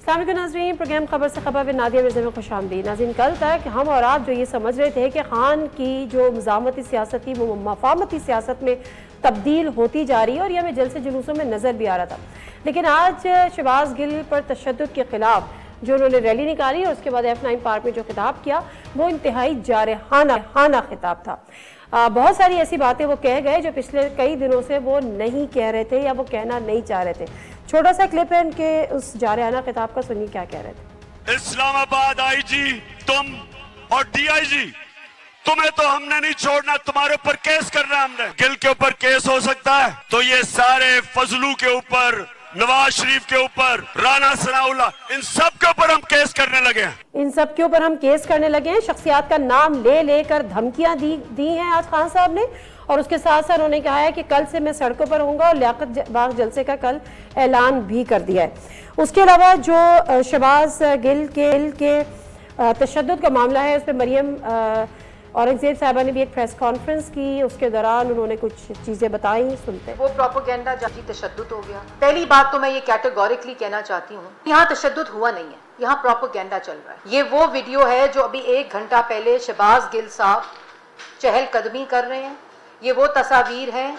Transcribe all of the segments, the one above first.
नाज़रीन, प्रोग्राम खबर से खबर में नादिया मिर्ज़ा में खुशामदीद। नाज़रीन, कल तक हम और आप जो ये समझ रहे थे कि खान की जो मुज़ाहमती सियासत थी वो मफाहमती सियासत में तब्दील होती जा रही है और ये हमें जलसे जुलूसों में नज़र भी आ रहा था, लेकिन आज शहबाज गिल पर तशद्दुद के खिलाफ जो उन्होंने रैली निकाली और उसके बाद F9 पार्क में जो खिताब किया वो इंतहाई जारहाना खिताब था। बहुत सारी ऐसी बातें वो कह गए जो पिछले कई दिनों से वो नहीं कह रहे थे या वो कहना नहीं चाह रहे थे। छोटा सा क्लिप है इनके उस जारहाना खिताब का, सुनिए क्या कह रहे थे। इस्लामाबाद आईजी तुम और डीआईजी, तुम्हें तो हमने नहीं छोड़ना, तुम्हारे ऊपर केस करना हमने। गिल के ऊपर केस हो सकता है तो ये सारे फजलू के ऊपर, नवाज शरीफ के ऊपर, राना सनाउल्लाह, इन सब के ऊपर हम केस करने लगे हैं। इन सब के ऊपर हम केस करने लगे हैं। शख्सियात का नाम ले लेकर धमकियां दी हैं आज खान साहब ने, और उसके साथ साथ उन्होंने कहा है कि कल से मैं सड़कों पर होऊंगा और लियाकत बाग जलसे का कल ऐलान भी कर दिया है। उसके अलावा जो शहबाज गिल के तशद्दुद का मामला है, उस पर मरियम औरंगजेब साहिबा ने भी एक प्रेस कॉन्फ्रेंस की, उसके दौरान उन्होंने कुछ चीजें बताई, सुनते हैं। वो प्रोपेगेंडा जाती तशद्दुद हो गया। पहली बात तो मैं ये कैटेगोरिकली कहना चाहती हूँ, यहाँ तशद्दुद हुआ नहीं है, यहाँ प्रोपेगेंडा चल रहा है। ये वो वीडियो है जो अभी 1 घंटा पहले शहबाज गिल साहब चहलकदमी कर रहे हैं। ये वो तस्वीर है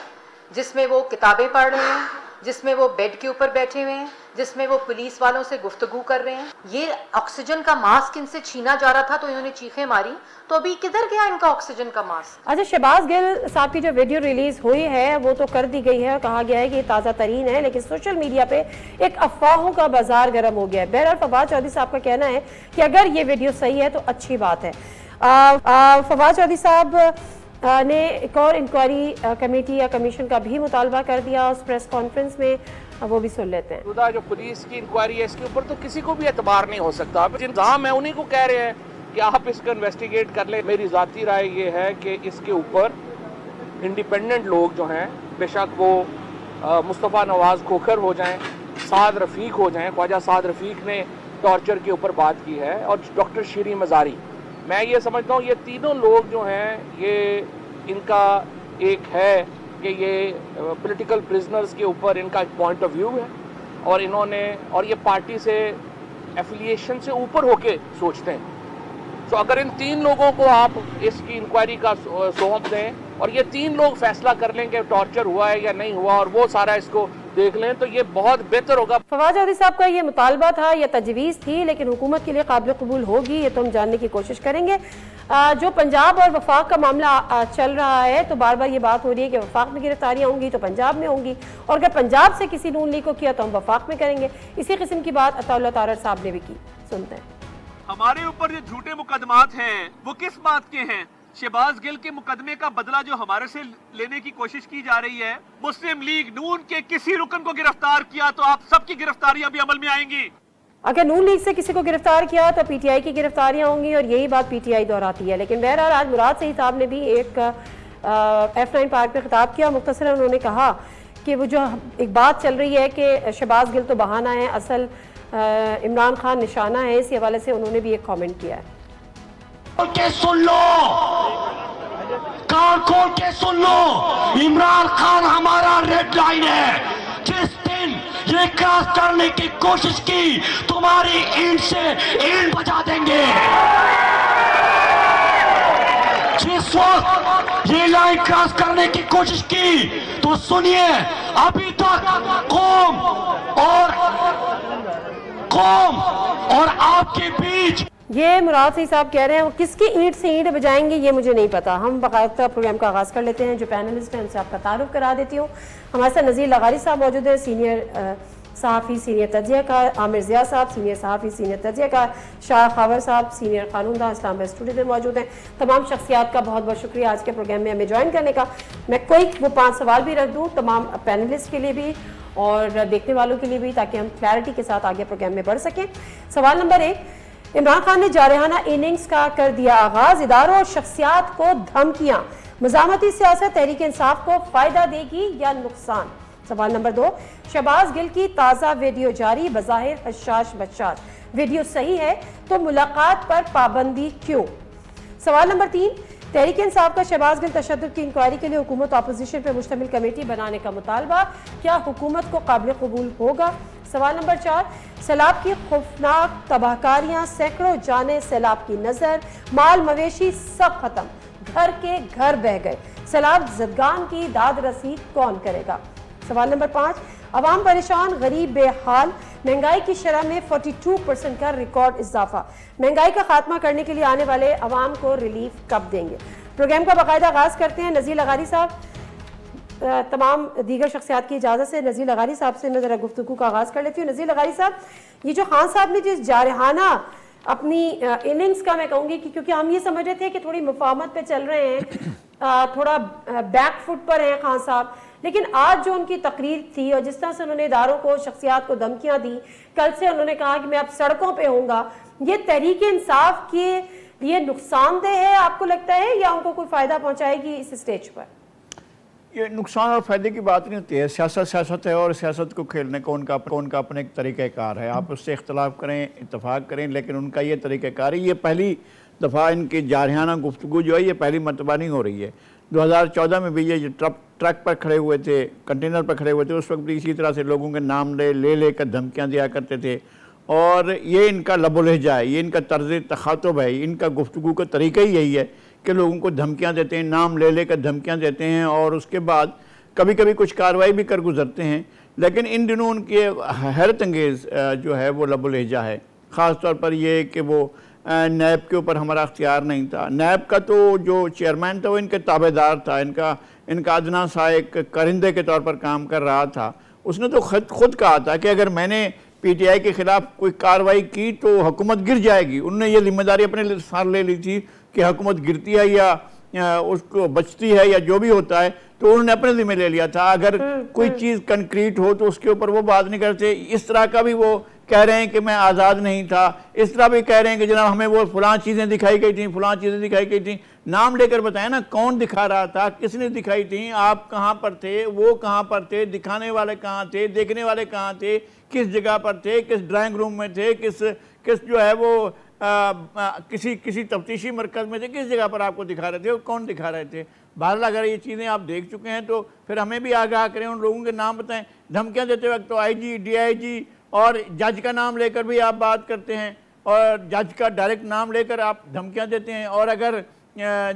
जिसमें वो किताबें पढ़ रहे हैं, जिसमें वो बेड के ऊपर बैठे हुए हैं, जिसमें वो पुलिस वालों से गुफ्तगू कर रहे हैं। ये ऑक्सीजन का मास्क इनसे छीना जा रहा था तो इन्होंने चीखें मारी, तो अभी किधर गया इनका ऑक्सीजन का मास्क? अच्छा, शहबाज गिल साहब की जो वीडियो रिलीज हुई है वो तो कर दी गई है, कहा गया है कि ये ताज़ा तरीन है, लेकिन सोशल मीडिया पे एक अफवाहों का बाजार गर्म हो गया है। बहरहाल फवाद चौधरी साहब का कहना है कि अगर ये वीडियो सही है तो अच्छी बात है। फवाद चौधरी साहब ने एक और इंक्वायरी कमेटी या कमीशन का भी मुतालबा कर दिया उस प्रेस कॉन्फ्रेंस में, वो भी सुन लेते हैं। जो पुलिस की इंक्वायरी है इसके ऊपर तो किसी को भी एतबार नहीं हो सकता। जिन इल्जाम है उन्हीं को कह रहे हैं कि आप इसको इन्वेस्टिगेट कर ले। मेरी ज़ाती राय ये है कि इसके ऊपर इंडिपेंडेंट लोग जो हैं, बेशक वो मुस्तफ़ा नवाज़ खोखर हो जाएं, साद रफ़ीक हो जाएं, ख्वाजा साद रफ़ीक ने टॉर्चर के ऊपर बात की है, और डॉक्टर शीरी मज़ारी, मैं ये समझता हूँ ये तीनों लोग जो हैं ये इनका एक है कि ये पॉलिटिकल प्रिजनर्स के ऊपर इनका एक पॉइंट ऑफ व्यू है, और इन्होंने और ये पार्टी से एफिलिएशन से ऊपर होके सोचते हैं। तो अगर इन 3 लोगों को आप इसकी इंक्वायरी का सौंप दें और ये 3 लोग फैसला कर लें कि टॉर्चर हुआ है या नहीं हुआ, और वो सारा इसको देख लें, तो ये बहुत बेहतर होगा। फवाद चौधरी साहब का ये मुतालबा था या तजवीज़ थी, लेकिन हुकूमत के लिए काबिल कबूल होगी ये तो हम जानने की कोशिश करेंगे। जो पंजाब और वफाक का मामला चल रहा है, तो बार बार ये बात हो रही है कि वफाक में गिरफ्तारियां होंगी तो पंजाब में होंगी, और अगर पंजाब से किसी नून लीग को किया तो हम वफाक में करेंगे। इसी किस्म की बात अताउल्लाह तारर साहब ने भी की, सुनते हैं। हमारे ऊपर जो झूठे मुकदमात हैं वो किस बात के हैं? शहबाज गिल के मुकदमे का बदला जो हमारे से लेने की कोशिश की जा रही है। मुस्लिम लीग नून के किसी रुकन को गिरफ्तार किया तो आप सबकी गिरफ्तारियां भी अमल में आएंगी। अगर नून लीग से किसी को गिरफ्तार किया तो पीटीआई की गिरफ्तारियां होंगी, और यही बात पीटीआई दोहराती है। लेकिन बहरहाल आज मुराद सईद साहब ने भी एक F9 पार्क में खिताब किया। मुख्तसरन उन्होंने कहा कि वो जो एक बात चल रही है कि शहबाज गिल तो बहाना है, असल इमरान खान निशाना है, इस हवाले से उन्होंने भी एक कमेंट किया है। के सुन लो, कान खोल के सुन लो, इमरान खान हमारा रेड लाइन है। जिस दिन ये क्रॉस करने की कोशिश की तुम्हारी ईंट से ईंट बजा देंगे। जिस वक्त ये लाइन क्रॉस करने की कोशिश की तो सुनिए, अभी तक कौम और आपके बीच ये मुराद सईद साहब कह रहे हैं। वो किसकी ईंट से ईंट बजाएंगे ये मुझे नहीं पता। हम बाकायदा प्रोग्राम का आगाज़ कर लेते हैं। जो पैनलिस्ट हैं उनसे आपका तारुफ करा देती हूँ। हमारे साथ नज़ीर लगारी साहब मौजूद हैं, सीनियर सहाफ़ी सीनियर तजियाकार, आमिर ज़िया साहब सीनियर सहाफ़ी सीनियर तजियाकार, शाह खावर साहब सीनियर कानूनदा इस्लामाबाद स्टूडियो में मौजूद हैं। तमाम शख्सियात का बहुत बहुत शुक्रिया आज के प्रोग्राम में हमें ज्वाइन करने का। मैं कोई वो 5 सवाल भी रख दूँ तमाम पैनलिस्ट के लिए भी और देखने वालों के लिए भी, ताकि हम क्लैरिटी के साथ आगे प्रोग्राम में बढ़ सकें। सवाल नंबर 1, इमरान खान ने जारहाना इनिंग्स का कर दिया आगाज, इदारों और शख्सियात को धमकियां, मुज़ाहमती सियासत तहरीक इंसाफ को फायदा देगी या नुकसान? सवाल नंबर 2, शहबाज गिल की ताज़ा वीडियो जारी, बज़ाहिर हशाश बशाश, वीडियो सही है तो मुलाकात पर पाबंदी क्यों? सवाल नंबर 3, तहरीक इंसाफ का शहबाज गिल तशद्दुद की इंक्वायरी के लिए हुकूमत अपोजिशन पर मुश्तमिल कमेटी बनाने का मुतालबा, क्या हुकूमत को काबिल कबूल होगा? सवाल नंबर 4, सैलाब की खौफनाक तबाहकारियां, सैकड़ों जाने सैलाब की नजर, माल मवेशी सब खत्म, घर के घर बह गए, सैलाब जदगान की दाद रसीद कौन करेगा? सवाल नंबर 5, अवाम परेशान, गरीब बेहाल, महंगाई की शरह में 42% का रिकॉर्ड इजाफा, महंगाई का खात्मा करने के लिए आने वाले अवाम को रिलीफ कब देंगे? प्रोग्राम का बाकायदा आगाज करते हैं नज़ीर लगारी साहब, तमाम दीगर शख्सियात की इजाज़त से नज़ीर लगारी साहब से मैं ज़रा गुफ्तगू का आगाज़ कर लेती हूँ। नज़ीर लगारी साहब, ये जो खान साहब ने जिस जारहाना अपनी इनिंग्स का मैं कहूँगी कि क्योंकि हम ये समझ रहे थे कि थोड़ी मुफाहमत पे चल रहे हैं, थोड़ा बैक फुट पर हैं खान साहब, लेकिन आज जो उनकी तकरीर थी और जिस तरह से उन्होंने इदारों को, शख्सियात को धमकियाँ दी, कल से उन्होंने कहा कि मैं अब सड़कों पर होऊंगा, ये तहरीक इंसाफ के लिए नुकसानदेह है आपको लगता है, या उनको कोई फ़ायदा पहुँचाएगी इस स्टेज पर? ये नुकसान और फ़ायदे की बात नहीं होती है। सियासत है और सियासत को खेलने का उनका अपने एक तरीक़ाकार है। आप उससे इख्तलाफ करें, इत्तफाक करें, लेकिन उनका ये तरीक़ाकार है। ये पहली दफ़ा इनकी जारहाना गुफ्तगू जो है ये पहली मरतबा नहीं हो रही है। 2014 में भी ये ट्रक पर खड़े हुए थे, कंटेनर पर खड़े हुए थे, उस वक्त भी इसी तरह से लोगों के नाम ले कर धमकियाँ दिया करते थे। और ये इनका लबो-लहजा है, ये इनका तर्ज़ तख़ातुब है, इनका गुफ्तगू का तरीका ही यही है कि लोगों को धमकियां देते हैं, नाम ले कर धमकियां देते हैं और उसके बाद कभी कभी कुछ कार्रवाई भी कर गुजरते हैं। लेकिन इन दिनों उनके हैरत अंगेज़ जो है वो लबो-लहजा है। ख़ास तौर पर ये कि वो नैब के ऊपर हमारा अख्तियार नहीं था। नैब का तो जो चेयरमैन था वो इनके ताबेदार था, इनका अदना सा एक करिंदे के तौर पर काम कर रहा था। उसने तो खुद कहा था कि अगर मैंने PTI के ख़िलाफ़ कोई कार्रवाई की तो हुकूमत गिर जाएगी। उन्होंने ये जिम्मेदारी अपने साथ ले ली थी कि हुकूमत गिरती है या उसको बचती है या जो भी होता है, तो उन्होंने अपने ज़िम्मे ले लिया था। अगर कोई चीज़ कंक्रीट हो तो उसके ऊपर वो बात नहीं करते। इस तरह का भी वो कह रहे हैं कि मैं आज़ाद नहीं था, इस तरह भी कह रहे हैं कि जनाब हमें वो फलां चीज़ें दिखाई गई थी, फलां चीज़ें दिखाई गई थी। नाम लेकर बताएं ना, कौन दिखा रहा था, किसने दिखाई थी, आप कहाँ पर थे, वो कहाँ पर थे, दिखाने वाले कहाँ थे, देखने वाले कहाँ थे, किस जगह पर थे, किस ड्राइंग रूम में थे, किस जो है वो किसी तफ्तीशी मरकज़ में थे, किस जगह पर आपको दिखा रहे थे और कौन दिखा रहे थे। बहरहाल अगर ये चीज़ें आप देख चुके हैं तो फिर हमें भी आगाह करें, उन लोगों के नाम बताएं। धमकियाँ देते वक्त तो IG, DIG और जज का नाम लेकर भी आप बात करते हैं और जज का डायरेक्ट नाम लेकर आप धमकियाँ देते हैं, और अगर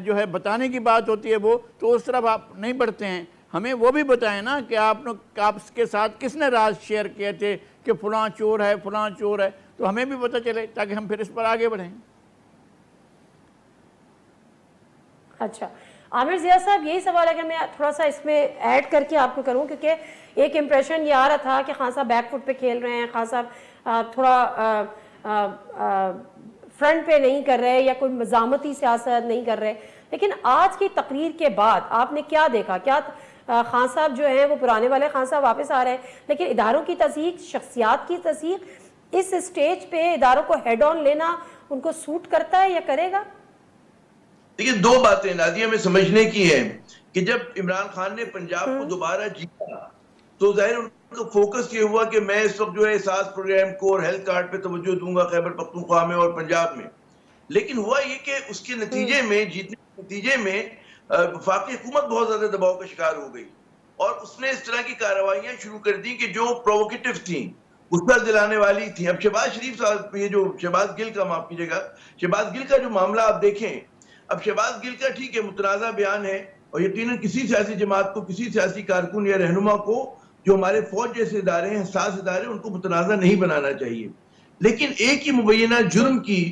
जो है बताने की बात होती है वो तो उस तरफ आप नहीं बढ़ते हैं। हमें वो भी बताएं ना कि आपके साथ किसने राज शेयर किए थे कि फलां चोर है, फलां चोर है, तो हमें भी पता चले ताकि हम फिर इस पर आगे बढ़ें। अच्छा आमिर ज़िया साहब, यही सवाल अगर मैं थोड़ा सा इसमें ऐड करके आपको करूं, क्योंकि एक इम्प्रेशन ये आ रहा था कि खान साहब बैकफुट पे खेल रहे हैं, खान साहब थोड़ा फ्रंट पे नहीं कर रहे या कोई मज़ामती सियासत नहीं कर रहे। लेकिन आज की तकरीर के बाद आपने क्या देखा? क्या खान साहब जो हैं वो पुराने वाले खान साहब वापस आ रहे हैं, लेकिन इदारों की तस्दीक, शख्सियात की तस्दीक, इस स्टेज पे इदारों को हेड ऑन लेना उनको सूट करता है या करेगा? देखिए, दो बातें नादिया में समझने की है कि जब इमरान खान ने पंजाब को दोबारा जीता तो जाहिर उनका फोकस ये हुआ कि मैं इस वक्त जो है एहसास प्रोग्राम को और हेल्थ कार्ड पे तवज्जो दूंगा खैबर पख्तूनख्वा में और पंजाब में। लेकिन हुआ ये कि उसके नतीजे में, जीतने के नतीजे में वफाकी हुकूमत बहुत ज्यादा दबाव का शिकार हो गई और उसने इस तरह की कार्रवाइयां शुरू कर दी कि जो प्रोवोकेटिव थी, गुस्सा दिलाने वाली थी। अब शहबाज शरीफ साहब, ये जो शहबाज गिल का, माफ कीजिएगा, शहबाज गिल का जो मामला आप देखें, अब शहबाज गिल का ठीक है मुतनाज़ा बयान है और यकीनन किसी सियासी जमात को, किसी सियासी कारकुन या रहनुमा को, जो हमारे फौज जैसे इदारे हैं, हसास इदारे, उनको मुतनाज़ा नहीं बनाना चाहिए। लेकिन एक ही मुबैना जुर्म की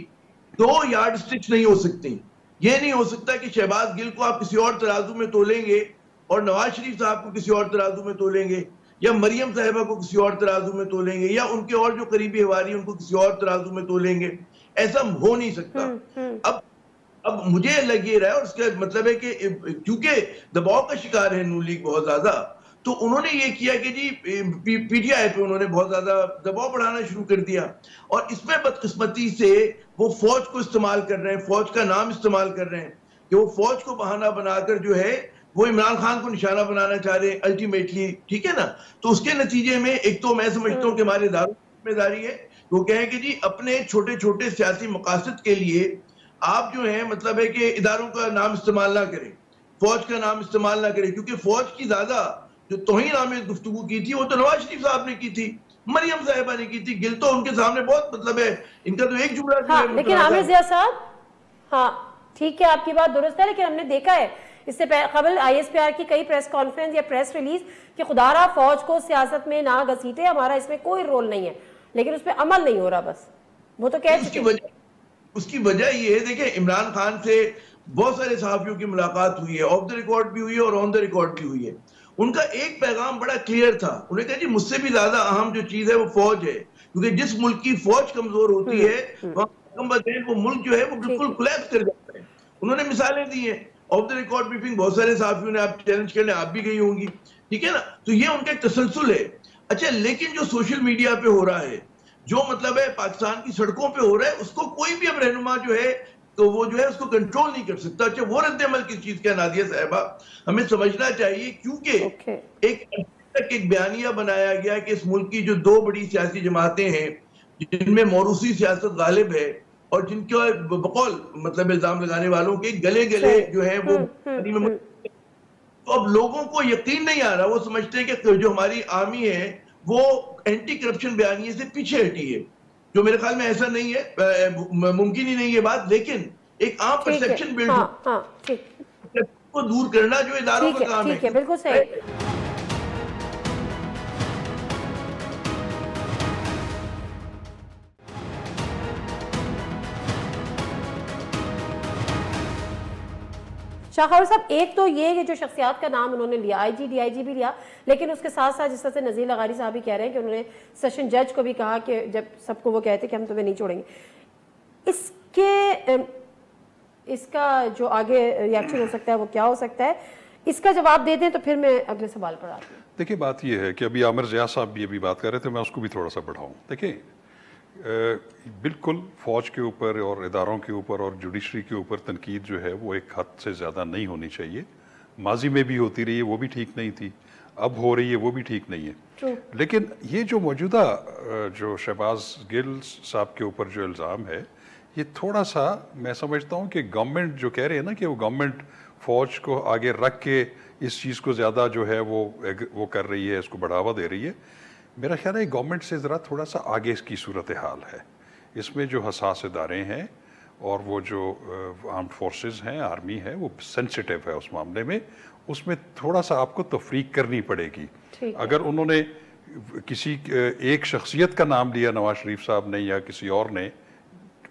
दो यार्ड स्टिक्स नहीं हो सकती। ये नहीं हो सकता कि शहबाज गिल को आप किसी और तराजू में तोलेंगे और नवाज शरीफ साहब को किसी और तराजू में तोलेंगे, या मरियम साहिबा को किसी और तराजू में तोलेंगे, या उनके और जो करीबी हवारी उनको किसी और तराजू में तोलेंगे। ऐसा हो नहीं सकता। अब मुझे लग ये रहा है, और उसका मतलब है कि क्योंकि दबाव का शिकार है नून लीग बहुत ज्यादा, तो उन्होंने ये किया कि जी PTI पे उन्होंने बहुत ज्यादा दबाव बढ़ाना शुरू कर दिया और इसमें बदकिस्मती से वो फौज को इस्तेमाल कर रहे हैं, फौज का नाम इस्तेमाल कर रहे हैं कि वो फौज को बहाना बनाकर जो है वो इमरान खान को निशाना बनाना चाह रहे हैं अल्टीमेटली, ठीक है ना। तो उसके नतीजे में एक तो मैं समझता हूँ कि हमारे इदारों की जिम्मेदारी है, वो कहें कि जी अपने छोटे छोटे सियासी मकासद के लिए आप जो है मतलब है कि इदारों का नाम इस्तेमाल ना करें, फौज का नाम इस्तेमाल ना करें, क्योंकि फौज की ज्यादा जो तौहीन आमेज गुफ्तगू की थी वो तो नवाज शरीफ साहब ने की थी, मरियम साहिबा ने की थी। गिल तो उनके सामने बहुत मतलब है, इनका तो एक जुमला हाँ, लेकिन आमिर ज़िया साहब, हाँ ठीक है, आपकी बात दुरुस्त है, लेकिन हमने देखा है इससे कबल ISPR की कई प्रेस कॉन्फ्रेंस या प्रेस रिलीज कि खुदारा फौज को सियासत में ना घसीटे, हमारा इसमें कोई रोल नहीं है, लेकिन उस पर अमल नहीं हो रहा। बस वो तो कह चुके। उसकी वजह ये है, देखिए इमरान खान से बहुत सारे सहाफियों की मुलाकात हुई है, ऑफ द रिकॉर्ड भी हुई है और ऑन द रिकॉर्ड भी हुई है। उनका एक पैगाम बड़ा क्लियर था, उन्हें कहा जी मुझसे भी ज्यादा अहम जो चीज है वो फौज है, क्योंकि जिस मुल्क की फौज कमजोर होती है वो मुल्क जो है वो बिल्कुल कोलैप्स कर जाता है। उन्होंने मिसालें दी हैं, ऑफ द रिकॉर्ड ब्रीफिंग बहुत सारे साथियों ने, आप चैलेंज करने आप भी गई होंगी, ठीक है ना। तो ये उनका एक तसलसल है। अच्छा, लेकिन जो सोशल मीडिया पे हो रहा है, जो मतलब है पाकिस्तान की सड़कों पे हो रहा है, उसको कोई भी अब रहनुमा जो है तो वो जो है उसको कंट्रोल नहीं कर सकता। अच्छा, वो रद्द अमल किस चीज का नादिया साहिबा हमें समझना चाहिए, क्योंकि एक बयानिया बनाया गया कि इस मुल्क की जो दो बड़ी सियासी जमातें हैं जिनमें मौरूसी सियासत गालिब है और जिनके बकौल मतलब इल्जाम लगाने वालों के गले गले जो है वो तो अब लोगों को यकीन नहीं आ रहा, वो समझते हैं कि जो हमारी आर्मी है वो एंटी करप्शन बयानिए से पीछे हटी है, जो मेरे ख्याल में ऐसा नहीं है, मुमकिन ही नहीं है बात, लेकिन एक आम परसेप्शन बिल्ड को दूर करना जो इदारों का काम है। बिल्कुल सही। शाह साहब, एक तो ये कि जो शख्सियात का नाम उन्होंने लिया, IG DIG भी लिया, लेकिन उसके साथ साथ जिस तरह से नज़ीर लगारी साहब भी कह रहे हैं कि उन्होंने सेशन जज को भी कहा कि जब सबको वो कहते कि हम तुम्हें नहीं छोड़ेंगे, इसका जो आगे रिएक्शन हो सकता है वो क्या हो सकता है, इसका जवाब दे दें तो फिर मैं अगले सवाल पर आती हूँ। देखिए, बात ये है कि अभी आमिर ज़िया साहब भी अभी बात कर रहे थे, मैं उसको भी थोड़ा सा बढ़ाऊँ। देखिए, बिल्कुल फ़ौज के ऊपर और इदारों के ऊपर और जुडिशरी के ऊपर तनकीद जो है वो एक हद से ज़्यादा नहीं होनी चाहिए। माजी में भी होती रही है, वो भी ठीक नहीं थी, अब हो रही है, वो भी ठीक नहीं है। लेकिन ये जो मौजूदा जो शहबाज गिल साहब के ऊपर जो इल्ज़ाम है, ये थोड़ा सा मैं समझता हूँ कि गवर्नमेंट जो कह रही है ना कि वो गवर्नमेंट फ़ौज को आगे रख के इस चीज़ को ज़्यादा जो है वो कर रही है, इसको बढ़ावा दे रही है। मेरा ख्याल है गवर्नमेंट से ज़रा थोड़ा सा आगे इसकी सूरत हाल है। इसमें जो हसास इदारे हैं और वो जो आर्म्ड फोर्सेस हैं, आर्मी है, वो सेंसिटिव है उस मामले में, उसमें थोड़ा सा आपको तफरीक करनी पड़ेगी। अगर उन्होंने किसी एक शख्सियत का नाम लिया, नवाज शरीफ साहब ने या किसी और ने,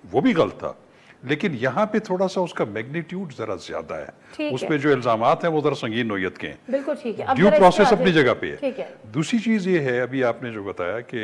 वो भी गलत था, लेकिन यहाँ पे थोड़ा सा उसका मैग्नीट्यूड जरा ज्यादा है, उसमें जो इल्जामात हैं वो जरा संगीन नोयत के हैं। बिल्कुल ठीक है, ड्यू प्रोसेस अपनी जगह पे है। ठीक है। दूसरी चीज ये है, अभी आपने जो बताया कि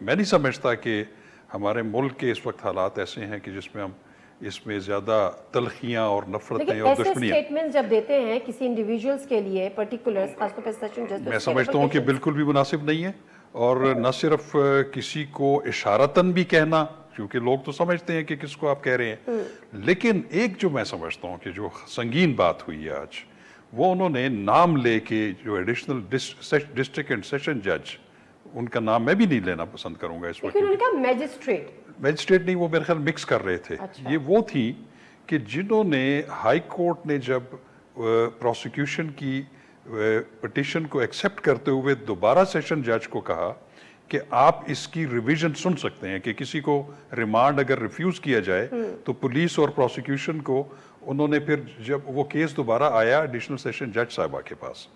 मैं नहीं समझता कि हमारे मुल्क के इस वक्त हालात ऐसे हैं कि जिसमें हम इसमें ज्यादा तलखियां और नफरतें और दुश्मनियां स्टेटमेंट जब देते हैं किसी इंडिविजुअल्स के लिए पर्टिकुलर्स, खासतौर पर सेशन जज, मैं समझता हूँ कि बिल्कुल भी मुनासिब नहीं है। और न सिर्फ किसी को इशारतन भी कहना, क्योंकि लोग तो समझते हैं कि किसको आप कह रहे हैं, लेकिन एक जो मैं समझता हूँ कि जो संगीन बात हुई है आज, वो उन्होंने नाम लेके जो एडिशनल डिस्ट्रिक्ट एंड सेशन जज, उनका नाम मैं भी नहीं लेना पसंद करूंगा इस वक्त, उनका मैजिस्ट्रेट नहीं, वो मेरे ख्याल मिक्स कर रहे थे। अच्छा। ये वो थी कि जिन्होंने हाई कोर्ट ने जब प्रोसिक्यूशन की पिटीशन को एक्सेप्ट करते हुए दोबारा सेशन जज को कहा कि आप इसकी रिवीजन सुन सकते हैं, कि किसी को रिमांड अगर रिफ्यूज किया जाए तो पुलिस और प्रोसिक्यूशन को, उन्होंने फिर जब वो केस दोबारा आया एडिशनल सेशन जज साहिबा के पास,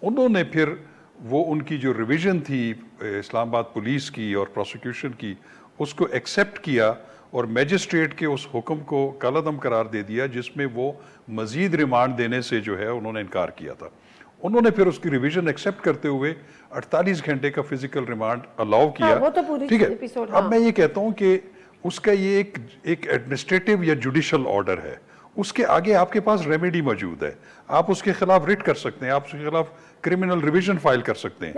उन्होंने फिर वो उनकी जो रिवीजन थी इस्लामाबाद पुलिस की और प्रोसिक्यूशन की, उसको एक्सेप्ट किया और मैजिस्ट्रेट के उस हुक्म को कालादम करार दे दिया जिसमें वो मजीद रिमांड देने से जो है उन्होंने इनकार किया था। उन्होंने फिर उसकी रिवीजन एक्सेप्ट करते हुए 48 घंटे का फिजिकल रिमांड अलाउ किया। वो तो पूरी ठीक है। अब मैं ये कहता हूं कि उसका ये एक एडमिनिस्ट्रेटिव या जुडिशल ऑर्डर है, उसके आगे आपके पास रेमेडी मौजूद है, आप उसके खिलाफ रिट कर सकते हैं, आप उसके खिलाफ क्रिमिनल रिवीजन फाइल कर सकते हैं,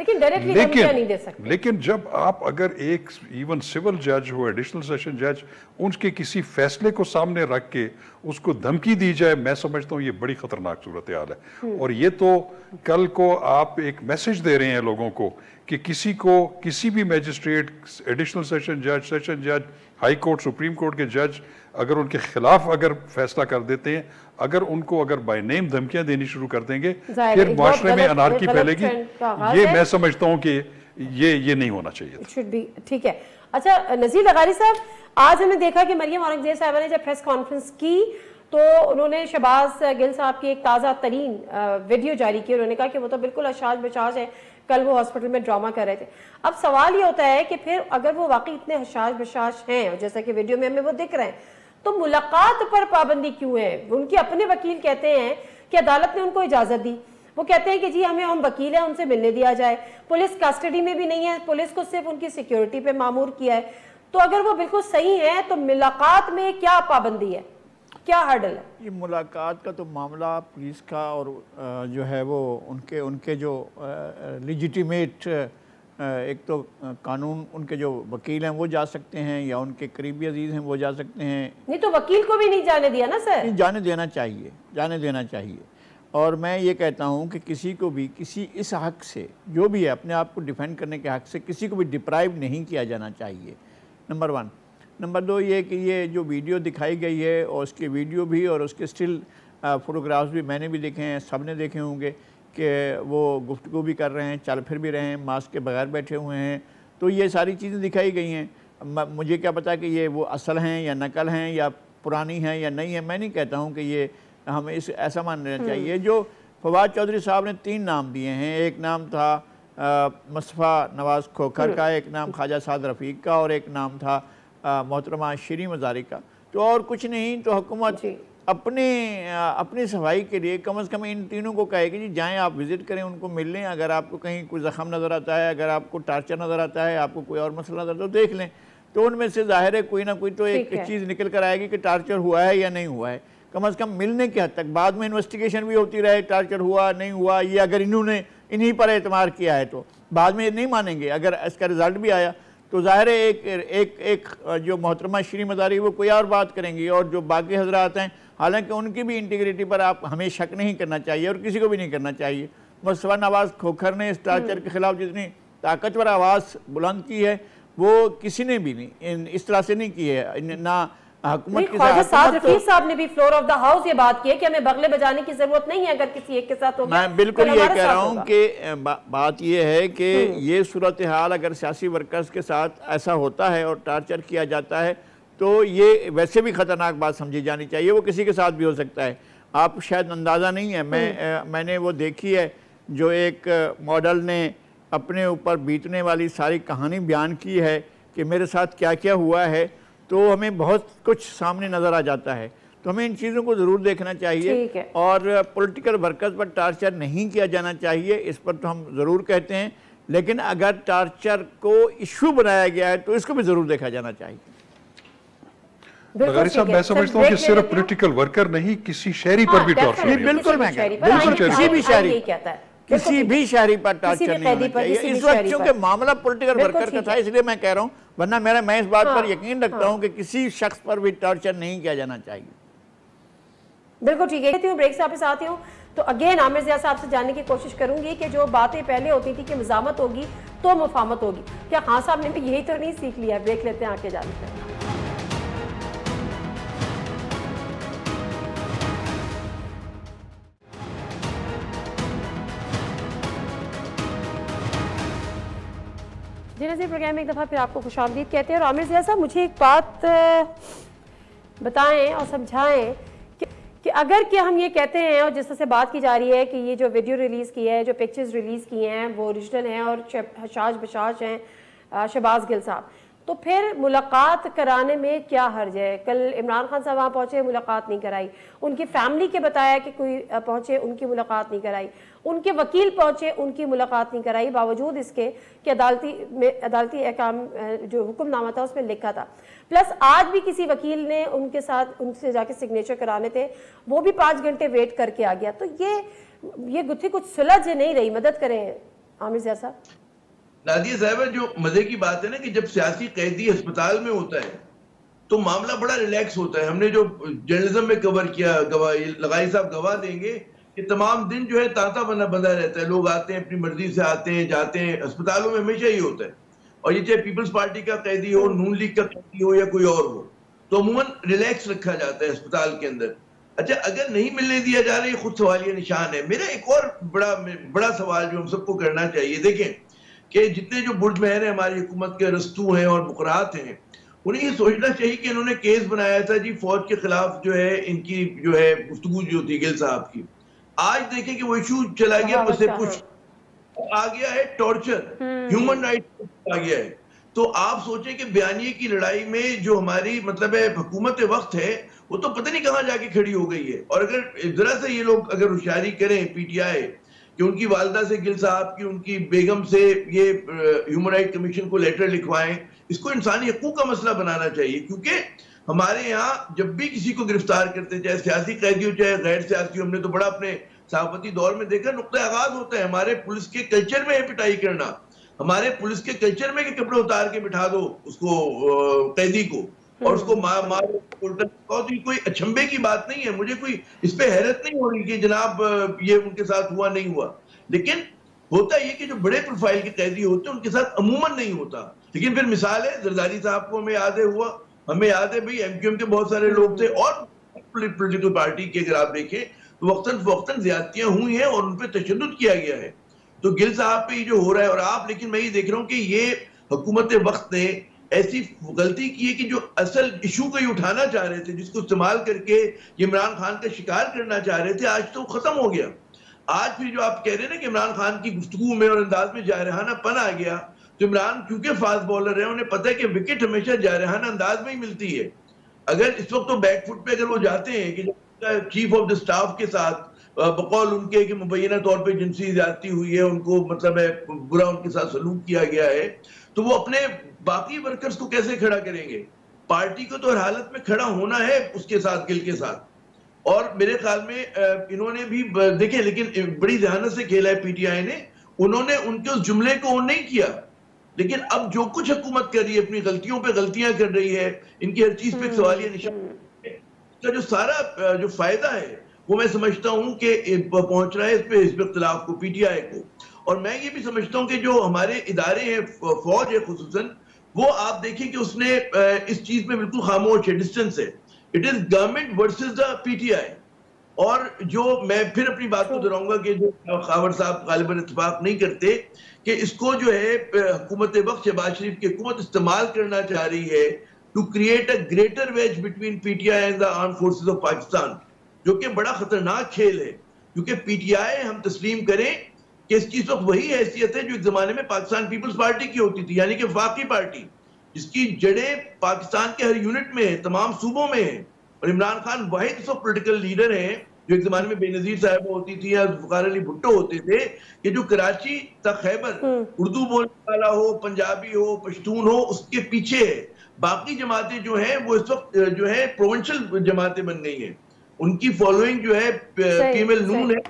लेकिन जब आप अगर एक इवन सिविल जज हो, एडिशनल सेशन जज, उनके किसी फैसले को सामने रख के उसको धमकी दी जाए, मैं समझता हूँ ये बड़ी खतरनाक सूरत हाल है। और ये तो कल को आप एक मैसेज दे रहे हैं लोगों को कि किसी को, किसी भी मैजिस्ट्रेट, एडिशनल सेशन जज, हाई कोर्ट, सुप्रीम कोर्ट के जज अगर उनके खिलाफ अगर फैसला कर देते हैं, अगर उनको अगर बाय नेम धमकियां देनी शुरू कर देंगे, फिर माशरे में अनारकी फैलेगी। ये मैं समझता हूँ कि ये नहीं होना चाहिए। शुड बी, ठीक है। अच्छा नज़ीर लगारी साहब, आज हमने देखा कि मरियम औरंगजेब साहिबा ने जब प्रेस कॉन्फ्रेंस की तो उन्होंने शहबाज गिल साहब की एक ताज़ा तरीन वीडियो जारी की। उन्होंने कहा कि वो तो बिल्कुल हशाश बशाश है, कल वो हॉस्पिटल में ड्रामा कर रहे थे। अब सवाल ये होता है कि फिर अगर वो वाकई इतने हशाश बशाश हैं और जैसा कि वीडियो में हमें वो दिख रहे हैं, तो मुलाकात पर पाबंदी क्यों है? उनके अपने वकील कहते हैं कि अदालत ने उनको इजाज़त दी। वो कहते हैं कि जी हम वकील हैं, उनसे मिलने दिया जाए। पुलिस कस्टडी में भी नहीं है, पुलिस को सिर्फ उनकी सिक्योरिटी पे मामूर किया है। तो अगर वो बिल्कुल सही है तो मुलाकात में क्या पाबंदी है, क्या हर्डल है? ये मुलाकात का तो मामला पुलिस का और जो है वो उनके जो लेजिटिमेट एक तो कानून, उनके जो वकील हैं वो जा सकते हैं या उनके करीबी अजीज हैं वो जा सकते हैं। नहीं तो वकील को भी नहीं जाने दिया ना सर? नहीं, जाने देना चाहिए, जाने देना चाहिए। और मैं ये कहता हूँ कि किसी को भी किसी इस हक से, जो भी है अपने आप को डिफेंड करने के हक से, किसी को भी डिप्राइव नहीं किया जाना चाहिए, नंबर 1। नंबर 2 ये कि ये जो वीडियो दिखाई गई है और उसके वीडियो भी और उसके स्टिल फ़ोटोग्राफ्स भी मैंने भी देखे हैं, सब ने देखे होंगे कि वो गुफ्तगू भी कर रहे हैं, चल फिर भी रहे हैं, मास्क के बगैर बैठे हुए हैं। तो ये सारी चीज़ें दिखाई गई हैं। मुझे क्या पता कि ये वो असल हैं या नकल हैं या पुरानी हैं या नहीं है। मैं नहीं कहता हूँ कि ये हमें ऐसा मान लेना चाहिए। जो फवाद चौधरी साहब ने 3 नाम दिए हैं, एक नाम था मुस्तफ़ा नवाज़ खोखर का, एक नाम ख्वाजा साद रफ़ीक का और एक नाम था मोहतरमा शीरी मज़ारी का। तो और कुछ नहीं, तो हुकूमत अपनी सफाई के लिए कम से कम इन तीनों को कहेगी जी जाएं, आप विज़िट करें, उनको मिल लें। अगर आपको कहीं कोई ज़ख़म नज़र आता है, अगर आपको टार्चर नज़र आता है, आपको कोई और मसला नज़र आता है तो देख लें। तो उनमें से ज़ाहिर है कोई ना कोई तो एक चीज़ निकल कर आएगी कि टार्चर हुआ है या नहीं हुआ है। कम से कम मिलने के हद तक, बाद में इन्वेस्टिगेशन भी होती रहे, टार्चर हुआ नहीं हुआ, ये अगर इन्हीं पर एतमार किया है तो बाद में नहीं मानेंगे। अगर इसका रिज़ल्ट भी आया तो ज़ाहिर है एक जो मोहतरमा श्री मज़ारी वो कोई और बात करेंगी, और जो बाकी हजरात हैं, हालांकि उनकी भी इंटीग्रिटी पर आप हमें शक नहीं करना चाहिए और किसी को भी नहीं करना चाहिए। मुस्तफ़ा नवाज़ खोखर ने इस टार्चर के खिलाफ जितनी ताकतवर आवाज़ बुलंद की है वो किसी ने भी नहीं इस तरह से नहीं की है, ना हुकूमत के साथ। रफीक साहब ने भी फ्लोर ऑफ द हाउस ये बात की है कि हमें बगले बजाने की जरूरत नहीं है, अगर किसी एक के साथ हो गया। मैं बिल्कुल ये कह रहा हूँ कि बात ये है कि ये सूरत हाल अगर सियासी वर्कर्स के साथ ऐसा होता है और टार्चर किया जाता है तो ये वैसे भी ख़तरनाक बात समझी जानी चाहिए। वो किसी के साथ भी हो सकता है, आप शायद अंदाज़ा नहीं है। मैंने वो देखी है जो एक मॉडल ने अपने ऊपर बीतने वाली सारी कहानी बयान की है कि मेरे साथ क्या क्या हुआ है, तो हमें बहुत कुछ सामने नज़र आ जाता है। तो हमें इन चीज़ों को ज़रूर देखना चाहिए और पॉलिटिकल वर्कर्स पर टार्चर नहीं किया जाना चाहिए, इस पर तो हम ज़रूर कहते हैं। लेकिन अगर टार्चर को इशू बनाया गया है तो इसको भी ज़रूर देखा जाना चाहिए। लगारी साहब, मैं समझता हूँ कि सिर्फ पॉलिटिकल वर्कर नहीं, किसी शहरी पर भी टॉर्चर, बिल्कुल मैं बिल्कुल किसी भी शहरी पर टार्चर नहीं होना चाहिए। इस वक्त क्योंकि मामला पॉलिटिकल वर्कर का था इसलिए मैं कह रहा हूँ, वरना मैं इस बात पर यकीन रखता हूँ कि किसी शख्स पर भी टार्चर नहीं किया जाना चाहिए। बिल्कुल ठीक है। ब्रेक से वापस आती हूँ तो अगेन आमिर ज़िया साहब से जानने की कोशिश करूंगी कि जो बातें पहले होती थी कि मज़ामत होगी तो मुफाहमत होगी, क्या खान साहब ने भी यही तो नहीं सीख लिया? ब्रेक लेते हैं, आके जानते हैं। जी नज़ीर, प्रोग्राम में एक दफ़ा फिर आपको खुशामदीद कहते हैं। और आमिर ज़िया साहब, मुझे एक बात बताएं और समझाएं कि अगर क्या हम ये कहते हैं और जिस तरह से बात की जा रही है कि ये जो वीडियो रिलीज़ की है, जो पिक्चर्स रिलीज़ की हैं वो ओरिजिनल हैं और हशाश बशाश हैं शहबाज गिल साहब, तो फिर मुलाकात कराने में क्या हर्ज है? कल इमरान खान साहब वहाँ पहुँचे, मुलाकात नहीं कराई। उनकी फैमिली के बताया कि कोई पहुँचे, उनकी मुलाकात नहीं कराई। उनके वकील पहुँचे, उनकी मुलाकात नहीं कराई, बावजूद इसके कि अदालती अहकाम जो हुक्मनामा था उसमें लिखा था। प्लस आज भी किसी वकील ने उनके साथ उनसे जाके सिग्नेचर कराने थे, वो भी 5 घंटे वेट करके आ गया। तो ये गुत्थी कुछ सुलझ नहीं रही। मदद करें आमिर ज़िया साहब। नादिया साहब, जो मजे की बात है ना कि जब सियासी कैदी अस्पताल में होता है तो मामला बड़ा रिलैक्स होता है। हमने जो जर्नलिज्म में कवर किया, लगाई साहब गवाह देंगे कि तमाम दिन जो है तांता बंधा रहता है, लोग आते हैं अपनी मर्जी से, आते हैं जाते हैं, अस्पतालों में हमेशा ही होता है। और ये चाहे पीपल्स पार्टी का कैदी हो, नून लीग का कैदी हो या कोई और हो, तो अमूमन रिलैक्स रखा जाता है अस्पताल के अंदर। अच्छा, अगर नहीं मिलने दिया जा रहा है, खुद सवालिया निशान है। मेरा एक और बड़ा सवाल जो हम सबको करना चाहिए, देखें कि जितने जो बुर्ज महर है हमारी हुकूमत के, रस्तू हैं और मुकरात हैं, उन्हें ये सोचना चाहिए कि इन्होंने केस बनाया था जी फौज के खिलाफ, जो है इनकी जो है गुफ्तगू जो थी गिल साहब की। आज देखें कि वो इशू चला गया, बस कुछ आ गया है टॉर्चर, ह्यूमन राइट आ गया है। तो आप सोचें कि बयानिए की लड़ाई में जो हमारी मतलब है हुकूमत वक्त है, वो तो पता नहीं कहां जाके खड़ी हो गई है। और अगर जरा से ये लोग अगर होशियारी करें पीटीआई, कि उनकी वालदा से गिल साहब की, उनकी बेगम से ये ह्यूमन राइट कमीशन को लेटर लिखवाएं, इसको इंसानी हकूक का मसला बनाना चाहिए। क्योंकि हमारे यहाँ जब भी किसी को गिरफ्तार करते, चाहे सियासी कैदी हो चाहे गैर सियासी, हमने तो बड़ा अपने सहाफती दौर में देखा, नुक्ता आगाज होता है हमारे पुलिस के कल्चर में है पिटाई करना। हमारे पुलिस के कल्चर में कि कपड़े उतार के बिठा दो उसको कैदी को और उसको मारो। तो कोई अचंभे की बात नहीं है, मुझे कोई इस पे हैरत नहीं हो रही कि जनाब ये उनके साथ हुआ नहीं हुआ। लेकिन होता ये कि जो बड़े प्रोफाइल के कैदी होते हैं उनके साथ अमूमन नहीं होता। लेकिन फिर मिसाल है जरदारी साहब को हमें याद है हुआ, हमें याद है भाई एमक्यूएम के बहुत सारे लोग थे और पॉलिटिकल पार्टी के अगर आप देखें तो वक्तन ज्यादतियां हुई हैं और उन पर तशद्दुद किया गया है। तो गिल साहब पे जो हो रहा है और आप, लेकिन मैं ये देख रहा हूँ कि ये हुकूमत वक्त ने ऐसी गलती की है कि जो असल इशू को ही उठाना चाह रहे थे, जिसको इस्तेमाल करके इमरान खान का शिकार करना चाह रहे थे, आज तो खत्म हो गया। आज फिर जो आप कह रहे हैं ना कि इमरान खान की गुफ्तगू में और अंदाज में जारहाना पन आ गया, तो इमरान क्योंकि फास्ट बॉलर है, उन्हें पता है कि विकेट हमेशा जारहाना अंदाज में ही मिलती है। अगर इस वक्त तो बैकफुट पे अगर वो जाते हैं कि चीफ ऑफ द स्टाफ के साथ बकौल उनके कि मुबैना तौर पे जिनसी ज्यादती हुई है, उनको मतलब है बुरा उनके साथ सलूक किया गया है, तो वो अपने बाकी वर्कर्स को कैसे खड़ा करेंगे? पार्टी को तो हर हालत में खड़ा होना है उसके साथ, गिल के साथ। और मेरे ख्याल में इन्होंने भी देखे, लेकिन बड़ी जहानत से खेला है पीटीआई ने, उन्होंने उनके उस जुमले को ऑन नहीं किया। लेकिन अब जो कुछ हुकूमत कर रही है, अपनी गलतियों पे गलतियां कर रही है, इनकी हर चीज पे सवालिया निशान, इसका जो सारा जो फायदा है वो मैं समझता हूं कि पहुंच रहा है इस पे हिज़्ब इख्तिलाफ को, पीटीआई को। और मैं ये भी समझता हूं कि जो हमारे इदारे हैं, फौज है खुसूसन, वो आप देखिए कि उसने इस चीज में बिल्कुल खामोश है, डिस्टेंस है। It is government versus the PTI. और जो मैं फिर अपनी बात को दोहराऊंगा कि जो खावर साहब गालिबन इत्तेफाक नहीं करते कि इसको जो है हुकूमत वक्त शहबाज शरीफ की हुकूमत इस्तेमाल करना चाह रही है to create a greater wedge between PTI and the armed forces of Pakistan, जो कि बड़ा खतरनाक खेल है। क्योंकि पीटीआई, हम तस्लीम करें कि इसकी इस वक्त वही हैसियत है जो एक जमाने में पाकिस्तान पीपल्स पार्टी की होती थी, यानी कि वफाकी पार्टी, जिसकी जड़ें पाकिस्तान के हर यूनिट में है, तमाम सूबों में है। और इमरान खान वाहिद सो पॉलिटिकल लीडर हैं जो एक जमाने में बेनजीर साहब होती थी या ज़ुल्फ़िकार अली भुट्टो होते थे, कि जो कराची तक खैबर उर्दू बोलने वाला हो, पंजाबी हो, पश्तून हो, उसके पीछे है। बाकी जमातें जो हैं वो इस वक्त जो है प्रोविंशियल जमातें बन गई हैं। उनकी फॉलोइंग जो है फीमेल नून है,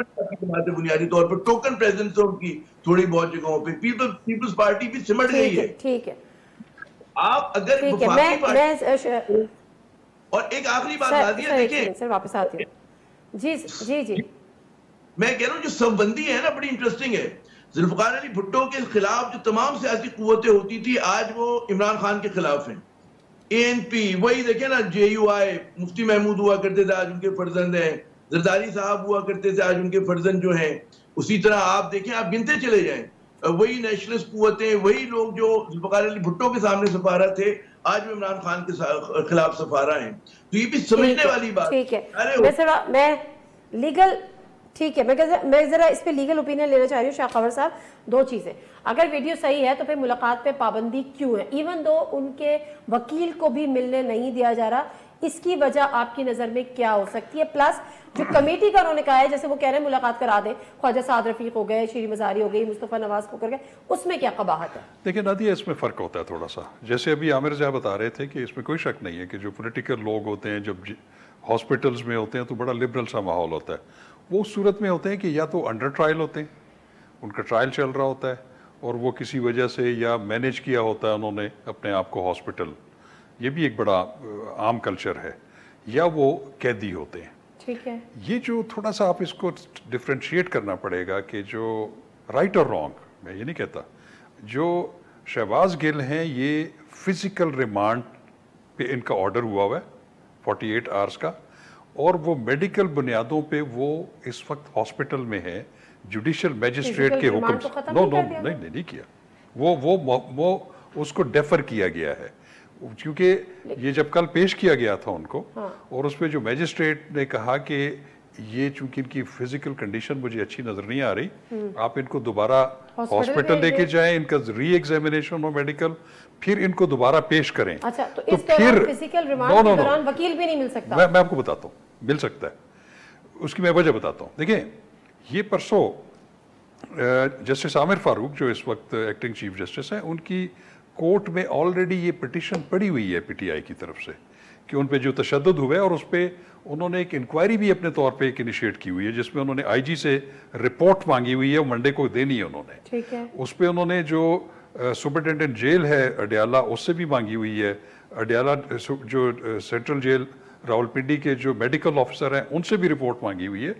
जमातें बुनियादी तौर पर टोकन प्रेजेंस है उनकी थोड़ी बहुत जगहों पे। पीपल्स पार्टी भी सिमट गई है। ठीक है, आप अगर मैं और एक आखिरी बात नादिया, देखिए सर वापस आती हूँ। जी जी जी, मैं कह रहा हूँ जो सबबंदी है ना, बड़ी इंटरेस्टिंग है। ज़ुल्फ़िकार अली भुट्टो के खिलाफ जो तमाम सियासी कुव्वतें होती थी, आज वो इमरान खान के खिलाफ हैं। एएनपी वही देखे ना, जेयूआई, मुफ्ती महमूद हुआ करते थे, आज उनके फर्जंद हैं। जरदारी साहब हुआ करते थे, आज उनके फर्जंद जो हैं। उसी तरह आप देखें, आप गिनते चले जाएं, वही नेशनलिस्ट कुव्वतें, वही लोग जो ज़ुल्फ़िकार अली भुट्टो के सामने सफारा थे, आज वो इमरान खान के खिलाफ सफारा हैं। तो ये भी समझने वाली बात। ठीक है, मैं लीगल, ठीक है, मैं जरा इस पे लीगल ओपिनियन लेना चाह रही हूँ। शाह खबर साहब, दो चीजें, अगर वीडियो सही है तो फिर मुलाकात पे पाबंदी क्यों है, इवन दो उनके वकील को भी मिलने नहीं दिया जा रहा, इसकी वजह आपकी नजर में क्या हो सकती है? प्लस जो कमेटी का उन्होंने कहा है, जैसे वो कह रहे हैं मुलाकात करा दें, ख्वाजा साद रफीक हो गए, शीरी मजारी हो गई, मुस्तफ़ा नवाज को कर गए, उसमें क्या कबाहत है? देखिए नादिया, इसमें फ़र्क होता है थोड़ा सा। जैसे अभी आमिर ज़िया बता रहे थे कि इसमें कोई शक नहीं है कि जो पोलिटिकल लोग होते हैं, जब हॉस्पिटल्स में होते हैं तो बड़ा लिबरल सा माहौल होता है। वो उस सूरत में होते हैं कि या तो अंडर ट्रायल होते हैं, उनका ट्रायल चल रहा होता है और वो किसी वजह से या मैनेज किया होता है उन्होंने अपने आप को हॉस्पिटल, ये भी एक बड़ा आम कल्चर है, या वो कैदी होते हैं। ठीक है, ये जो थोड़ा सा आप इसको डिफ्रेंशिएट करना पड़ेगा कि जो राइट और रॉन्ग, मैं ये नहीं कहता, जो शहबाज गिल हैं, ये फिजिकल रिमांड पे इनका ऑर्डर हुआ है 48 आवर्स का, और वो मेडिकल बुनियादों पे वो इस वक्त हॉस्पिटल में है जुडिशियल मैजिस्ट्रेट के हुक्म से। नो नो नहीं किया, वो उसको डेफर किया गया है, क्योंकि ये जब कल पेश किया गया था उनको, और उसमें जो मैजिस्ट्रेट ने कहा कि ये चूंकि इनकी फिजिकल कंडीशन मुझे अच्छी नजर नहीं आ रही, आप इनको दोबारा हॉस्पिटल लेके जाएं, इनका री एग्जामिनेशन हो मेडिकल, फिर इनको दोबारा पेश करें। अच्छा, तो इस फिर फिजिकल रिमांड के दौरान वकील भी नहीं मिल सकता? मैं आपको बताता हूँ, मिल सकता है, उसकी मैं वजह बताता हूँ। देखिए, ये परसों जस्टिस आमिर फारूक जो इस वक्त एक्टिंग चीफ जस्टिस हैं, उनकी कोर्ट में ऑलरेडी ये पिटीशन पड़ी हुई है पीटीआई की तरफ से कि उन पे जो तशद्दुद हुए, और उस पर उन्होंने एक इंक्वायरी भी अपने तौर पे एक इनिशिएट की हुई है, जिसमें उन्होंने आईजी से रिपोर्ट मांगी हुई है, वो मंडे को देनी है उन्होंने। ठीक है। उस पर उन्होंने जो सुपरिटेंडेंट जेल है अडियाला, उससे भी मांगी हुई है। अडियाला जो सेंट्रल जेल रावलपिंडी के जो मेडिकल ऑफिसर हैं, उनसे भी रिपोर्ट मांगी हुई है,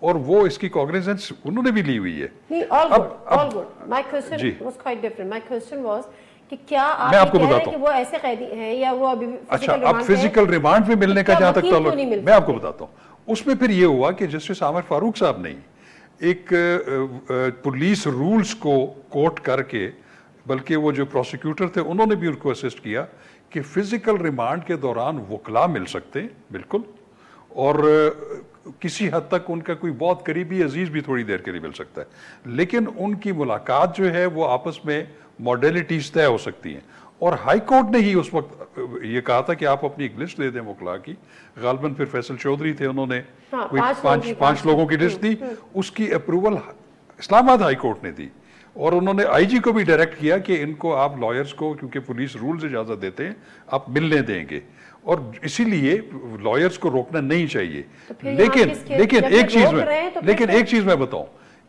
और वो इसकी कॉग्निजेंस उन्होंने भी ली हुई है। नहीं, all good. My question was quite different. My question was कि क्या आप मैं आपको कह रहे बताता हैं कि वो ऐसे कैदी हैं या वो अभी अच्छा, अब फिजिकल रिमांड पे मिलने का जहां तक ताल्लुक, मैं आपको बताता हूँ। उसमें फिर ये हुआ कि जस्टिस आमिर फारूक साहब ने एक पुलिस रूल्स को कोट करके, बल्कि वो जो प्रोसिक्यूटर थे उन्होंने भी उनको असिस्ट किया कि फिजिकल रिमांड के दौरान वकला मिल सकते हैं बिल्कुल, और किसी हद तक उनका कोई बहुत करीबी अजीज भी थोड़ी देर के लिए मिल सकता है, लेकिन उनकी मुलाकात जो है वो आपस में मॉडलिटीज तय हो सकती हैं। और हाई कोर्ट ने ही उस वक्त ये कहा था कि आप अपनी एक लिस्ट दे दें वकला की। गालबन फिर फैसल चौधरी थे, उन्होंने कोई पांच लोगों की लिस्ट दी, उसकी अप्रूवल इस्लामाबाद हाई कोर्ट ने दी, और उन्होंने आईजी को भी डायरेक्ट किया कि इनको आप लॉयर्स को, क्योंकि पुलिस रूल्स इजाजत देते हैं, आप मिलने देंगे, और इसीलिए लॉयर्स को रोकना नहीं चाहिए। तो लेकिन एक चीज मैं बताऊं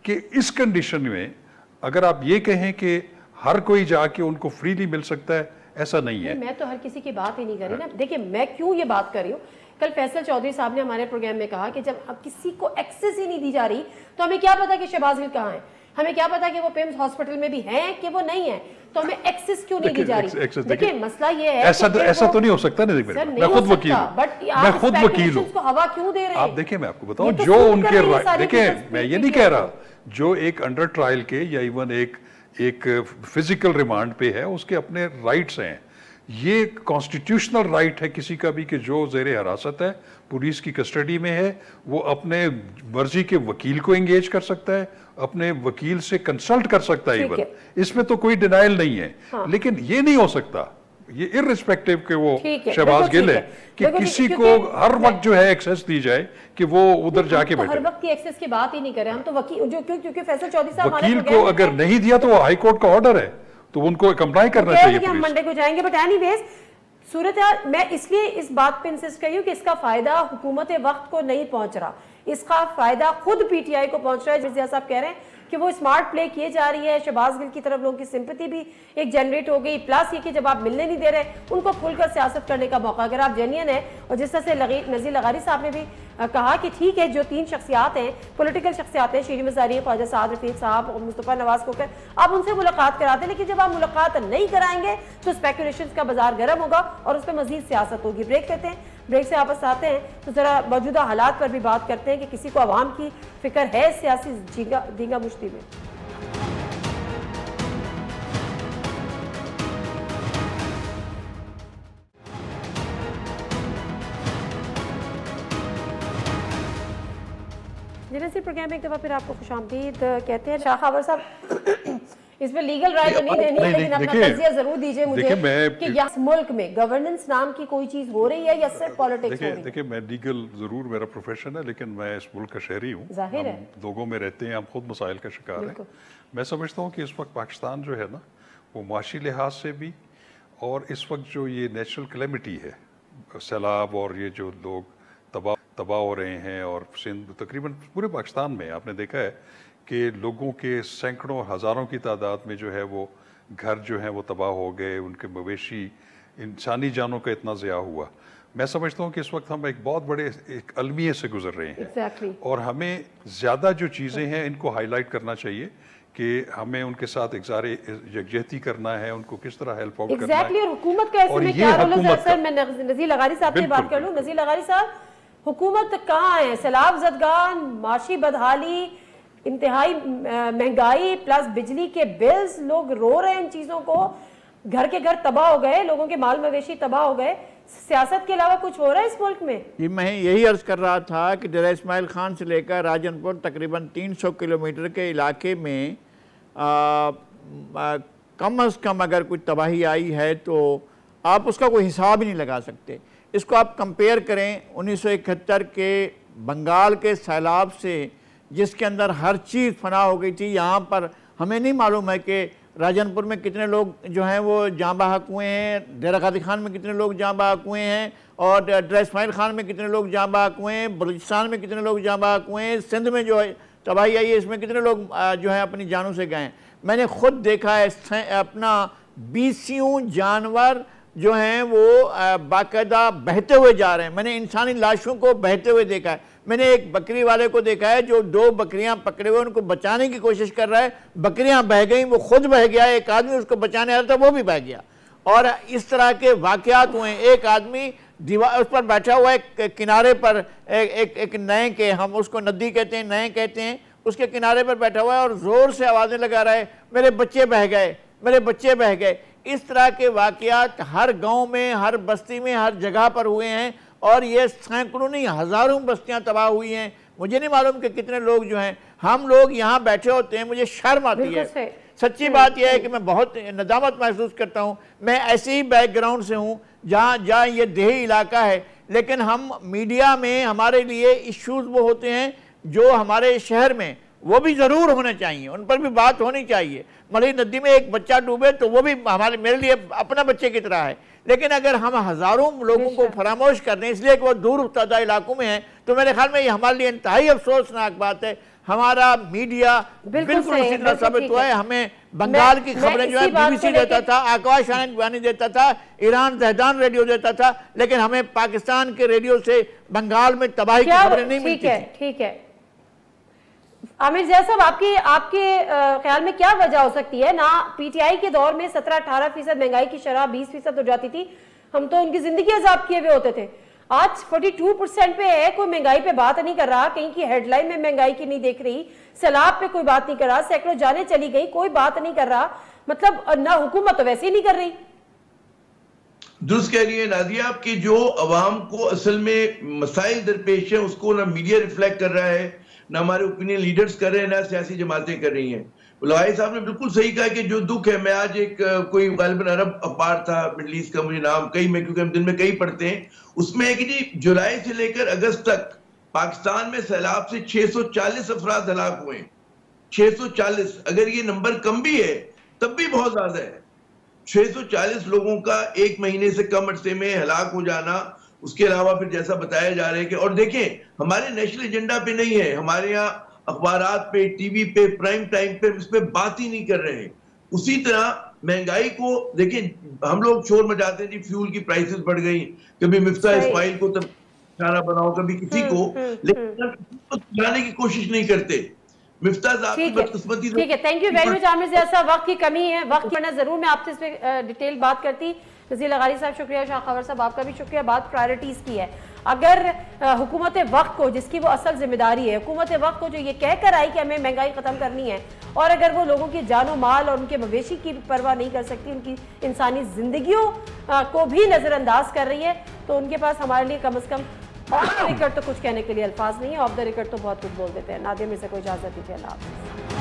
कि इस कंडीशन में अगर आप ये कहें कि हर कोई जाके उनको फ्रीली मिल सकता है, ऐसा नहीं है। मैं तो हर किसी की बात ही नहीं कर रही ना। देखिए, मैं क्यों ये बात कर रही हूँ, कल फैसल चौधरी साहब ने हमारे प्रोग्राम में कहा कि जब अब किसी को एक्सेस ही नहीं दी जा रही, तो हमें क्या पता कि शहबाज गिल कहाँ है, हमें क्या पता कि वो पिम्स हॉस्पिटल में भी हैं कि वो नहीं है, तो हमें एक्सेस क्यों नहीं दी जा रही? देखिए, मसला ये है, ऐसा तो नहीं हो सकता ना। मैं खुद वकील हूं, मैं खुद वकील हूं। हवा क्यों दे रहे हैं? आप देखिए, मैं आपको बताऊं, जो उनके देखिए, मैं ये नहीं कह रहा, जो एक अंडर ट्रायल के या इवन एक फिजिकल रिमांड पे है, उसके अपने राइट्स हैं। ये कॉन्स्टिट्यूशनल राइट है किसी का भी कि जो जेर हिरासत है, पुलिस की कस्टडी में है, वो अपने मर्जी के वकील को एंगेज कर सकता है, अपने वकील से कंसल्ट कर सकता है इवन, इसमें तो कोई डिनाइल नहीं है। लेकिन ये नहीं हो सकता, ये इररिस्पेक्टिव के वो शहबाज गिल है कि किसी को हर वक्त जो है एक्सेस दी जाए कि वो उधर जाके बैठे। हर वक्त की एक्सेस की बात ही नहीं कर रहे हम तो। वकील जो क्योंकि फैसल चौधरी साहब वकील को अगर नहीं दिया तो वो हाई कोर्ट का ऑर्डर है, तो उनको कंप्लाई करना चाहिए। हम मंडे को जाएंगे, बट एनीवेज सूरत यार, मैं इसलिए इस बात पे इंसिस्ट कर रही हूँ कि इसका फायदा हुकूमत वक्त को नहीं पहुंच रहा, इसका फायदा खुद पीटीआई को पहुंच रहा है। जिस साहब कह रहे हैं कि वो स्मार्ट प्ले किए जा रही है, शहबाज गिल की तरफ लोगों की सिंपैथी भी एक जनरेट हो गई, प्लस ये कि जब आप मिलने नहीं दे रहे उनको खुलकर सियासत करने का मौका, अगर आप जेन्युइन है। और जिस तरह से नज़ीर लगारी साहब ने भी कहा कि ठीक है, जो 3 शख्सियात हैं, पॉलिटिकल शख्सियात हैं, शीरी मज़ारी, ख्वाजा साद रफीक साहब और मुस्तफ़ा नवाज खोकर, आप उनसे मुलाकात कराते हैं, लेकिन जब आप मुलाकात नहीं कराएंगे तो स्पेकुलेशंस का बाजार गर्म होगा और उस पर मजीद सियासत होगी। ब्रेक करते हैं, ब्रेक से वापस आते हैं तो ज़रा मौजूदा हालात पर भी बात करते हैं कि किसी को आवाम की फिक्र है सियासी धींगा मुश्ती में। जनरल प्रोग्राम में एक दफा फिर आपको खुशामदीद कहते हैं। शाह खावर साहब, इसमें लीगल राय तो नहीं देनी है, लेकिन अपना तज़किया जरूर दीजिए मुझे कि इस मुल्क में गवर्नेंस नाम की कोई चीज हो रही है या सिर्फ पॉलिटिक्स हो रही है? देखिए, मैं लीगल जरूर मेरा प्रोफेशन है, लेकिन मैं इस मुल्क का शहरी हूँ, जाहिर है लोगों में रहते हैं, हम खुद मसाइल का शिकार हैं। मैं समझता हूँ कि इस वक्त पाकिस्तान जो है ना, वो माशी लिहाज से भी, और इस वक्त जो ये नेचुरल कैलेमिटी है, सैलाब और ये जो लोग तबाह हो रहे हैं, और सिंध तकरीबन पूरे पाकिस्तान में आपने देखा है कि लोगों के सैकड़ों हज़ारों की तादाद में जो है वो घर जो है वो तबाह हो गए, उनके मवेशी, इंसानी जानों का इतना ज़िया हुआ। मैं समझता हूँ कि इस वक्त हम एक बहुत बड़े एक अलमिये से गुजर रहे हैं, और हमें ज़्यादा जो चीज़ें हैं इनको हाईलाइट करना चाहिए कि हमें उनके साथ यकजहती करना है, उनको किस तरह हेल्प आउट करना है। एग्जैक्टली, और हुकूमत का इसमें क्या रोल है? सर मैं नज़ीर लगारी साहब की बात कर लूँ। नज़ीर लगारी साहब, हुकूमत कहाँ है? सैलाब ज़दगान, माशी बदहाली, इंतहाई महंगाई प्लस बिजली के बिल्स, लोग रो रहे हैं इन चीज़ों को, घर के घर तबाह हो गए, लोगों के माल मवेशी तबाह हो गए। सियासत के अलावा कुछ हो रहा है इस मुल्क में? जी मैं यही अर्ज कर रहा था कि डेरा इस्माइल खान से लेकर राजनपुर तकरीबन 300 किलोमीटर के इलाके में कम अज़ कम अगर कोई तबाही आई है तो आप उसका कोई हिसाब ही नहीं लगा सकते। इसको आप कंपेयर करें 1971 के बंगाल के सैलाब से, जिसके अंदर हर चीज़ फना हो गई थी। यहाँ पर हमें नहीं मालूम है कि राजनपुर में कितने लोग जो हैं वो जाँ बहक हुए हैं, डेरा गाजी खान में कितने लोग जाँ बहक हुए हैं, और डेरा इस्माइल खान में कितने लोग जाँ बहक हुए हैं, बलूचिस्तान में कितने लोग जाँ बहक हुए हैं, सिंध में जो है तबाही आई है इसमें कितने लोग जो है अपनी जानों से गए हैं। मैंने खुद देखा है अपना बीसियों जानवर जो हैं वो बाकायदा बहते हुए जा रहे हैं। मैंने इंसानी लाशों को बहते हुए देखा है। मैंने एक बकरी वाले को देखा है जो 2 बकरियां पकड़े हुए उनको बचाने की कोशिश कर रहा है, बकरियां बह गई, वो खुद बह गया, एक आदमी उसको बचाने आ रहा था वो भी बह गया। और इस तरह के वाकयात हुए। एक आदमी दीवार उस पर बैठा हुआ है किनारे पर, एक नए के, हम उसको नदी कहते हैं, नए कहते हैं, उसके किनारे पर बैठा हुआ है और ज़ोर से आवाज़ें लगा रहा है, मेरे बच्चे बह गए, मेरे बच्चे बह गए। इस तरह के वाकयात हर गांव में, हर बस्ती में, हर जगह पर हुए हैं, और ये सैकड़ों नहीं हज़ारों बस्तियां तबाह हुई हैं। मुझे नहीं मालूम कि कितने लोग जो हैं, हम लोग यहाँ बैठे होते हैं, मुझे शर्म आती है। सच्ची बात यह है कि मैं बहुत नदामत महसूस करता हूँ। मैं ऐसे ही बैकग्राउंड से हूँ जहाँ ये देही इलाका है, लेकिन हम मीडिया में हमारे लिए इश्यूज़ वो होते हैं जो हमारे शहर में वो भी ज़रूर होने चाहिए, उन पर भी बात होनी चाहिए। मलई नदी में एक बच्चा डूबे तो वो भी मेरे लिए अपना बच्चे की तरह है। लेकिन अगर हम हज़ारों लोगों को फरामोश कर दें इसलिए कि वो दूर उत्तदा इलाकों में हैं, तो मेरे ख्याल में ये हमारे लिए इंतहाई अफसोसनाक बात है। हमारा मीडिया बिल्कुल उसी तरह साबित हुआ है। हमें बंगाल की खबरें जो है BBC देता था, आकाश आनंद देता था, ईरान जहदान रेडियो देता था, लेकिन हमें पाकिस्तान के रेडियो से बंगाल में तबाही की खबरें नहीं मिलती। ठीक है आमिर ज़िया साहब, आपके ख्याल में क्या वजह हो सकती है? ना PTI के दौर में 17-18% महंगाई की शरह 20% हो जाती थी, हम तो उनकी जिंदगी अजाब किए हुए होते थे। आज 42% पे है, कोई महंगाई पे बात नहीं कर रहा, कहीं की हेडलाइन में महंगाई की नहीं देख रही, सैलाब पे कोई बात नहीं कर रहा, सैकड़ों जाने चली गई, कोई बात नहीं कर रहा। मतलब ना हुकूमत तो वैसे ही नहीं कर रही। दुरुस्त कह रही है नादिया आपकी, जो अवाम को असल में मसाइल दरपेश है उसको ना मीडिया रिफ्लेक्ट कर रहा है, ना हमारे ओपिनियन लीडर्स कर रहे हैं, ना सियासी जमातें कर रही हैं। उलवाई साहब ने बिल्कुल सही कहा कि जो दुख है, मैं आज एक कोई गालिबन अरब अखबार था मिडल ईस्ट का, मुझे नाम कई में, क्योंकि हम दिन में कई पढ़ते हैं, उसमें है कि जी जुलाई से लेकर अगस्त तक पाकिस्तान में सैलाब से 640 अफराद हलाक हुए। 640, अगर ये नंबर कम भी है तब भी बहुत ज्यादा है। 640 लोगों का एक महीने से कम अरसे में हलाक हो जाना। उसके अलावा फिर जैसा बताया जा रहा है कि, और देखें हमारे नेशनल एजेंडा पे नहीं है, हमारे यहाँ अखबारात पे, टीवी पे, प्राइम टाइम पे इस पे बात ही नहीं कर रहे हैं। उसी तरह महंगाई को देखें, हम लोग शोर मचाते हैं जी फ्यूल की प्राइसेस बढ़ गई, कभी मिफ्ता इस्माइल को तब खाना बनाओ, कभी किसी को, लेकिन जाने की कोशिश नहीं करते। मिफ्ता साहब बदकिस्मती। ठीक है, thank you very much Aamir Zia साहब। वक्त की कमी है, वक्त की जरूर मैं आपसे इस पे डिटेल बात करती। नज़ीर लगारी साहब शुक्रिया, शाह खबर साहब आपका भी शुक्रिया। बात प्रायोरिटीज़ की है। अगर हुकूमत वक्त को, जिसकी वो असल जिम्मेदारी है, हुकूमत वक्त को जो ये कह कर आई कि हमें महंगाई ख़त्म करनी है, और अगर वो लोगों की जानो माल और उनके मवेशी की परवाह नहीं कर सकती, उनकी इंसानी जिंदगियों को भी नज़रअंदाज कर रही है, तो उनके पास हमारे लिए कम अज़ कम ऑफ द रिकॉर्ड तो कुछ कहने के लिए अल्फाज नहीं है। ऑफ द रिकॉर्ड तो बहुत कुछ बोल देते हैं। नादिया में से कोई इजाज़त दीजिए। अल्लाह हाफ़िज़।